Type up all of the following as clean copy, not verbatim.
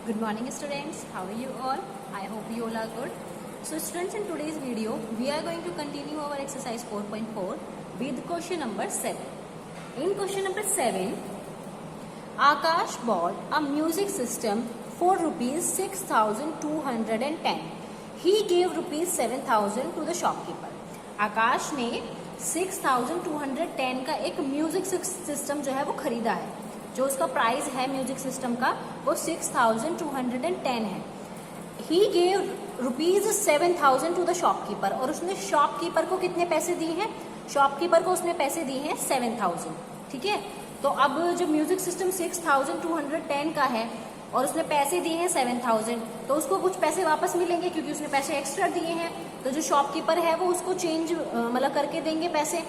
Good morning students, how are you all? I hope you all are good. So students, in today's video we are going to continue our exercise 4.4 with question number 7. In question number 7, Akash bought a music system for rupees 6,210. He gave rupees 7,000 to the shopkeeper. आकाश ने 6,210 का एक music system जो है वो खरीदा है. जो उसका प्राइस है म्यूजिक सिस्टम का वो 6,210 है. He gave rupees 7,000 to the shopkeeper. और उसने शॉपकीपर को कितने पैसे दिए हैं? शॉपकीपर को उसने पैसे दिए हैं 7,000. ठीक है. तो अब जो म्यूजिक सिस्टम 6,210 का है और उसने पैसे दिए हैं 7,000, तो उसको कुछ पैसे वापस मिलेंगे क्योंकि उसने पैसे एक्स्ट्रा दिए हैं. तो जो शॉपकीपर है वो उसको चेंज मतलब करके देंगे पैसे.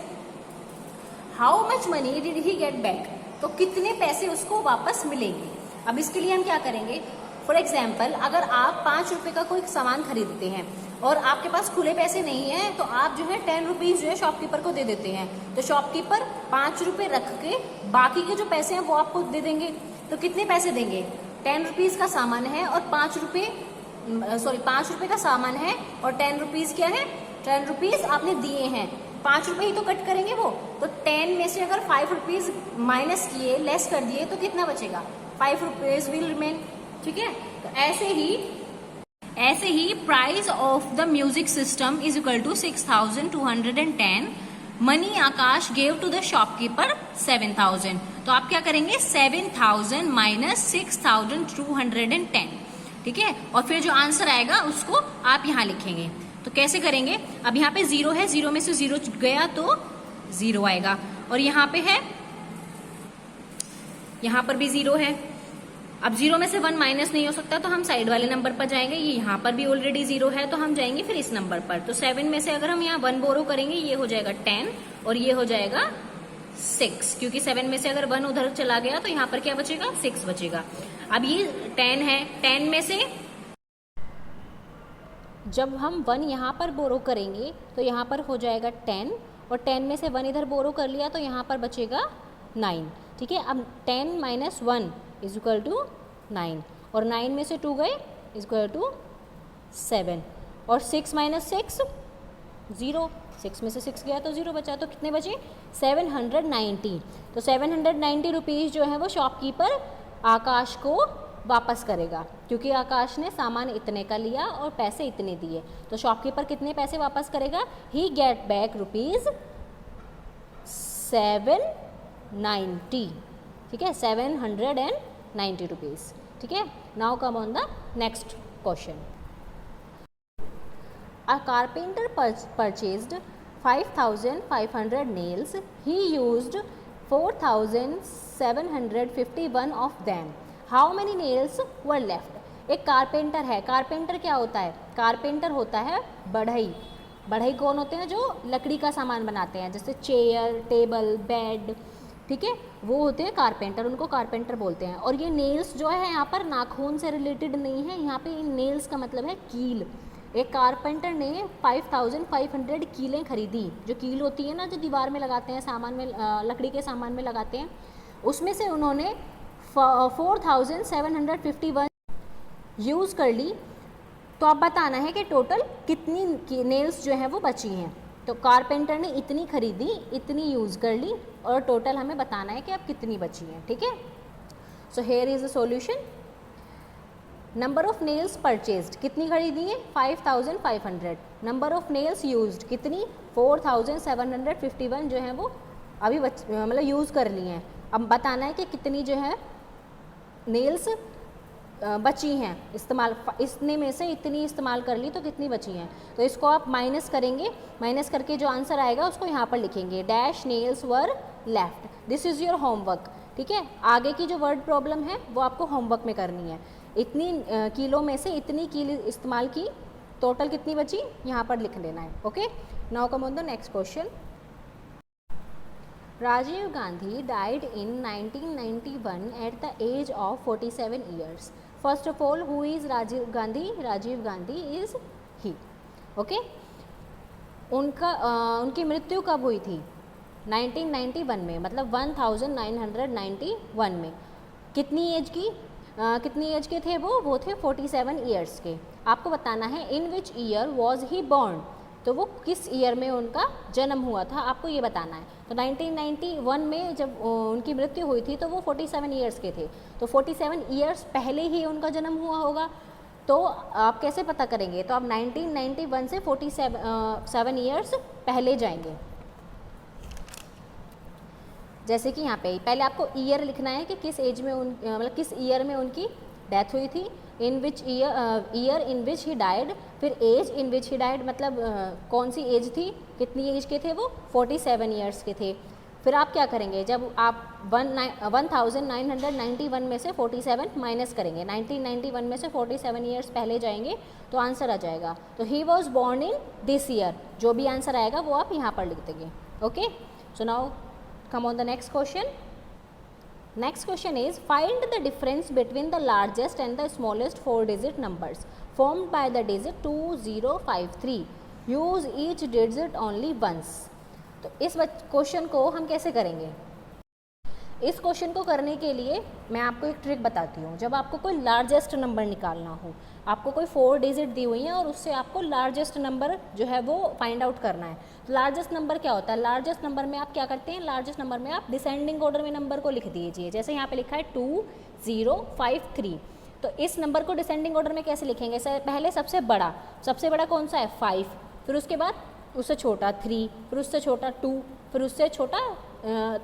How much money did he get back? तो कितने पैसे उसको वापस मिलेंगे. अब इसके लिए हम क्या करेंगे? फॉर एग्जाम्पल, अगर आप 5 रुपए का कोई सामान खरीदते हैं और आपके पास खुले पैसे नहीं है तो आप जो है 10 रुपीज जो है शॉपकीपर को दे देते हैं. तो शॉपकीपर 5 रुपए रख के बाकी के जो पैसे हैं वो आपको दे देंगे. तो कितने पैसे देंगे? 10 रुपीज का सामान है और 5 रुपए का सामान है और 10 रुपीज क्या है? 10 रुपीज आपने दिए हैं. 5 रुपए ही तो कट करेंगे वो. तो 10 में से अगर 5 रुपीज माइनस किए, लेस कर दिए, तो कितना बचेगा? 5 रुपीज विल रिमेन. ठीक है. तो ऐसे ही price of the music system is equal to 6,210. Money Akash gave to the shopkeeper 7,000. तो आप क्या करेंगे? 7,000 माइनस 6,210. ठीक है. और फिर जो आंसर आएगा उसको आप यहां लिखेंगे. तो कैसे करेंगे? अब यहाँ पे 0 है, 0 में से 0 गया तो 0 आएगा. और यहाँ पे है, यहाँ पर भी 0 है. अब 0 में से 1 माइनस नहीं हो सकता तो हम साइड वाले नंबर पर जाएंगे. ये यहाँ पर भी ऑलरेडी 0 है तो हम जाएंगे फिर इस नंबर पर. तो 7 में से अगर हम यहाँ 1 बोरो करेंगे ये हो जाएगा 10 और ये हो जाएगा 6. क्योंकि 7 में से अगर 1 उधर चला गया तो यहाँ पर क्या बचेगा? 6 बचेगा. अब ये 10 है. 10 में से जब हम 1 यहाँ पर बोरो करेंगे तो यहाँ पर हो जाएगा 10 और 10 में से 1 इधर बोरो कर लिया तो यहाँ पर बचेगा 9. ठीक है. अब 10 माइनस 1 इज इक्वल टू 9 और 9 में से 2 गए इज इक्वल टू 7 और 6 माइनस 6 0. 6 में से 6 गया तो 0 बचा. तो कितने बचे? 790. तो 790 रुपीज़ जो है वो शॉपकीपर आकाश को वापस करेगा क्योंकि आकाश ने सामान इतने का लिया और पैसे इतने दिए. तो शॉपकीपर कितने पैसे वापस करेगा? ही गेट बैक रुपीज 790. ठीक है. 790 रुपीज. ठीक है. Now come on the next question. A carpenter purchased 5,500 nails. He used 4,751 of them. How many nails were left? एक कारपेंटर है. कारपेंटर क्या होता है? कारपेंटर होता है बढ़ई. बढ़ई कौन होते हैं? जो लकड़ी का सामान बनाते हैं, जैसे चेयर, टेबल, बेड. ठीक है. वो होते हैं कारपेंटर. उनको कारपेंटर बोलते हैं. और ये नेल्स जो है यहाँ पर नाखून से रिलेटेड नहीं है. यहाँ पे इन नेल्स का मतलब है कील. एक कारपेंटर ने 5,500 कीलें खरीदी. जो कील होती है ना, जो दीवार में लगाते हैं, सामान में, लकड़ी के सामान में लगाते हैं, उसमें से उन्होंने 4,751 यूज़ कर ली. तो अब बताना है कि टोटल कितनी नेल्स जो है वो बची हैं. तो कारपेंटर ने इतनी खरीदी, इतनी यूज़ कर ली और टोटल हमें बताना है कि अब कितनी बची हैं. ठीक है. So here is the solution. Number of nails purchased कितनी खरीदी है? 5,500. नंबर ऑफ नेल्स यूज्ड कितनी? 4,751 जो है वो अभी मतलब यूज़ कर ली हैं. अब बताना है कि कितनी जो है नेल्स बची हैं इस्तेमाल. इतने में से इतनी इस्तेमाल कर ली तो कितनी बची हैं. तो इसको आप माइनस करेंगे. माइनस करके जो आंसर आएगा उसको यहाँ पर लिखेंगे. Dash nails were left. This is your homework. ठीक है. आगे की जो वर्ड प्रॉब्लम है वो आपको होमवर्क में करनी है. इतनी किलो में से इतनी कील इस्तेमाल की, टोटल कितनी बची यहाँ पर लिख लेना है. Okay. Now come on the next question. Rajiv Gandhi died in 1991 at the age of 47 years. First of all, who is Rajiv Gandhi? Rajiv Gandhi is he. Okay. उनकी मृत्यु कब हुई थी? 1991 में, मतलब 1991 में. कितनी एज की? कितनी एज के थे वो थे 47 ईयर्स के। आपको बताना है in which year was he born, तो वो किस ईयर में उनका जन्म हुआ था, आपको ये बताना है। तो 1991 में जब उनकी मृत्यु हुई थी तो वो 47 ईयर्स के थे, तो 47 ईयर्स पहले ही उनका जन्म हुआ होगा। तो आप कैसे पता करेंगे, तो आप 1991 से 47 ईयर्स पहले जाएंगे। जैसे कि यहाँ पे पहले आपको ईयर लिखना है कि किस एज में मतलब किस ईयर में उनकी डेथ हुई थी, in which year in which he died, फिर age in which he died मतलब कौन सी एज थी, कितनी एज के थे वो, 47 ईयर्स के थे। फिर आप क्या करेंगे, जब आप 1991 में से 47 माइनस करेंगे, 1991 में से 47 ईयर्स पहले जाएंगे तो आंसर आ जाएगा। तो he was born in this year, जो भी आंसर आएगा वो आप यहाँ पर लिख देंगे। Okay, so now come on the next question. Next question is find the difference between the largest and the smallest 4-digit numbers formed by the digit 2053. Use each digit only once. तो इस question को हम कैसे करेंगे, इस question को करने के लिए मैं आपको एक ट्रिक बताती हूँ। जब आपको कोई लार्जेस्ट नंबर निकालना हो, आपको कोई 4 डिजिट दी हुई है और उससे आपको लार्जेस्ट नंबर जो है वो फाइंड आउट करना है। तो लार्जेस्ट नंबर क्या होता है, लार्जेस्ट नंबर में आप क्या करते हैं, लार्जेस्ट नंबर में आप डिसेंडिंग ऑर्डर में नंबर को लिख दीजिए। जैसे यहाँ पे लिखा है 2053, तो इस नंबर को डिसेंडिंग ऑर्डर में कैसे लिखेंगे, पहले सबसे बड़ा कौन सा है 5, फिर उसके बाद उससे छोटा 3, फिर उससे छोटा 2, फिर उससे छोटा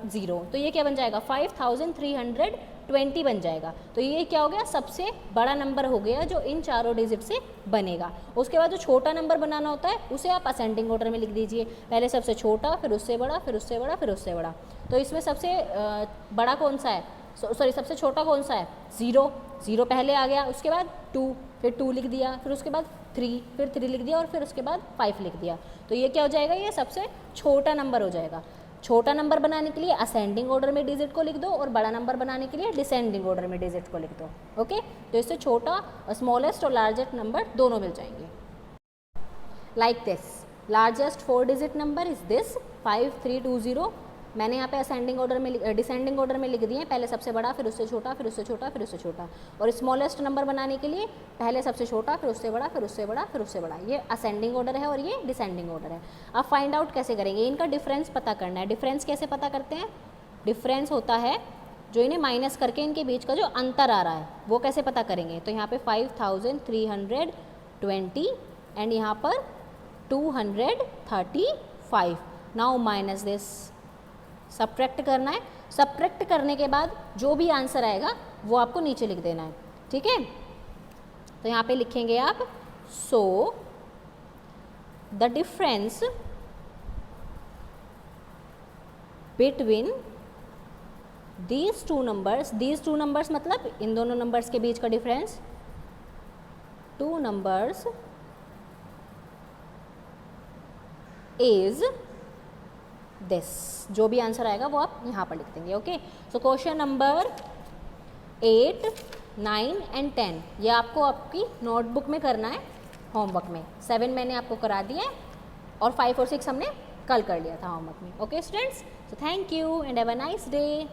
0, तो ये क्या बन जाएगा 5320 बन जाएगा। तो ये क्या हो गया, सबसे बड़ा नंबर हो गया जो इन चारों डिजिट से बनेगा। उसके बाद जो छोटा नंबर बनाना होता है उसे आप असेंडिंग ऑर्डर में लिख दीजिए, पहले सबसे छोटा, फिर उससे बड़ा, फिर उससे बड़ा, फिर उससे बड़ा। तो इसमें सबसे बड़ा कौन सा है, सबसे छोटा कौन सा है, 0 पहले आ गया, उसके बाद 2, फिर 2 लिख दिया, फिर उसके बाद 3, फिर 3 लिख दिया और फिर उसके बाद 5 लिख दिया। तो ये क्या हो जाएगा, ये सबसे छोटा नंबर हो जाएगा। छोटा नंबर बनाने के लिए असेंडिंग ऑर्डर में डिजिट को लिख दो और बड़ा नंबर बनाने के लिए डिसेंडिंग ऑर्डर में डिजिट को लिख दो। ओके, तो इससे छोटा स्मॉलेस्ट और लार्जेस्ट नंबर दोनों मिल जाएंगे। Like this, largest 4 digit number is this 5320। मैंने यहाँ पे असेंडिंग ऑर्डर में डिसेंडिंग ऑर्डर में लिख दिए, पहले सबसे बड़ा, फिर उससे छोटा, फिर उससे छोटा, फिर उससे छोटा। और स्मॉलेस्ट नंबर बनाने के लिए पहले सबसे छोटा, फिर उससे बड़ा, फिर उससे बड़ा, फिर उससे बड़ा। ये असेंडिंग ऑर्डर है और ये डिसेंडिंग ऑर्डर है। अब फाइंड आउट कैसे करेंगे, इनका डिफरेंस पता करना है। डिफरेंस कैसे पता करते हैं, डिफरेंस होता है जो इन्हें माइनस करके इनके बीच का जो अंतर आ रहा है वो कैसे पता करेंगे। तो यहाँ पे 5320 एंड यहाँ पर 235। नाउ माइनस दिस, सब्ट्रैक्ट करना है। सब्ट्रैक्ट करने के बाद जो भी आंसर आएगा वो आपको नीचे लिख देना है, ठीक है। तो यहाँ पे लिखेंगे आप, so the difference between these two numbers मतलब इन दोनों नंबर्स के बीच का डिफरेंस, 2 नंबर्स इज दिस। जो भी आंसर आएगा वो आप यहाँ पर लिख देंगे। Okay, so question number 8, 9 and 10 ये आपको आपकी नोटबुक में करना है होमवर्क में। 7 मैंने आपको करा दिया है और 5 और 6 हमने कल कर लिया था होमवर्क में। Okay students, so thank you and have a nice day.